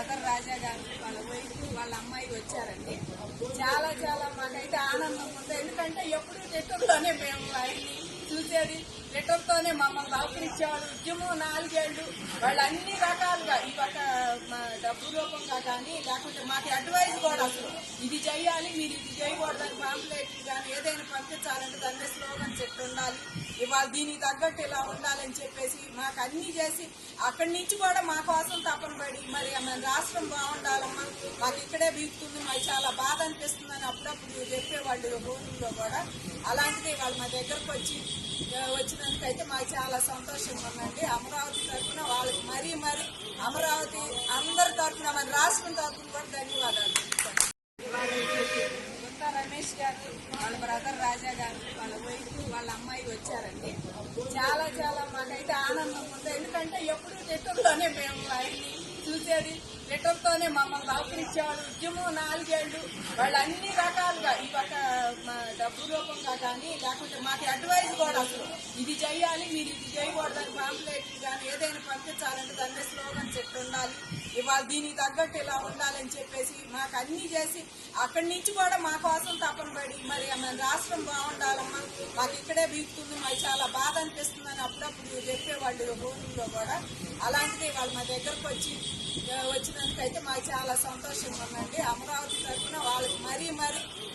Brother రాజా గారు వాళ్ళ wife వాళ్ళ అమ్మాయి వచ్చారండి. చాలా చాలా మాకైతే ఆనందం ఉంది. ఎందుకంటే ఎప్పుడు రిటర్న్లోనే మేము ఆయన్ని చూసేది, రిటర్న్తోనే మమ్మల్ని బహుకరించేవాళ్ళు. ఉద్యమం 4 ఏళ్ళు వాళ్ళు అన్ని రకాలుగా ఈ ఒక డబ్బు రూపంగా కానీ లేకుంటే మాకు అడ్వైజ్ కూడా అసలు ఇది చెయ్యాలి, మీరు ఇది చేయకూడదని పాంప్లెట్లు కానీ ఏదైనా పంపించాలంటే దాన్ని స్లోగన్స్ చెట్టు ఉండాలి, ఇవాళ దీనికి తగ్గట్టు ఇలా ఉండాలని చెప్పేసి మాకు అన్ని చేసి అక్కడి నుంచి కూడా మా కోసం తపన పడి మరి మన రాష్ట్రం బాగుండాలమ్మా, మాకు ఇక్కడే బీగుతుంది, మాకు చాలా బాధ అనిపిస్తుందని అప్పుడప్పుడు చెప్పేవాళ్ళు ఊళ్ళో కూడా. అలాంటిది వాళ్ళు మా దగ్గరకు వచ్చినందుకైతే మాకు చాలా సంతోషంగా ఉందండి. అమరావతి తరఫున వాళ్ళకి మరీ అమరావతి అందరి తరఫున మన రాష్ట్రం తరఫున కూడా ధన్యవాదాలు. గుంతా రమేష్ గారు వాళ్ళ బ్రదర్ రాజా గారు వాళ్ళ వైఫ్ వాళ్ళ అమ్మాయి వచ్చారండి. చాలా చాలా మాకైతే ఆనందం ఉంది. ఎందుకంటే ఎప్పుడు రిటర్న్లోనే మేము ఆయన్ని చూసేది, రిటర్న్తోనే మమ్మల్ని బహుకరించేవాళ్ళు. ఉద్యమం 4 ఏళ్ళు వాళ్ళు అన్ని రకాలుగా ఈ ఒక డబ్బు రూపంగా కానీ లేకుంటే మాకు అడ్వైజ్ కూడా అసలు ఇది చెయ్యాలి, మీరు ఇది చేయకూడదని పాంప్లెట్లు కానీ ఏదైనా పంపించాలంటే దాన్ని స్లోగన్స్ చెట్టు ఉండాలి, ఇవాళ దీనికి తగ్గట్టు ఇలా ఉండాలని చెప్పేసి మాకు అన్ని చేసి అక్కడి నుంచి కూడా మా కోసం తపన పడి మరి మన రాష్ట్రం బాగుండాలమ్మా, మాకు ఇక్కడే బీగుతుంది, మాకు చాలా బాధ అనిపిస్తుందని అప్పుడప్పుడు చెప్పేవాళ్ళు ఊళ్ళో కూడా. అలాంటిది వాళ్ళు మా దగ్గరకు వచ్చినందుకైతే మాకు చాలా సంతోషంగా ఉందండి. అమరావతి తరఫున వాళ్ళకి మరీ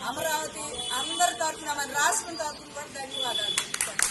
అమరావతి అందరి తరఫున మన రాష్ట్రం తరఫున కూడా ధన్యవాదాలు.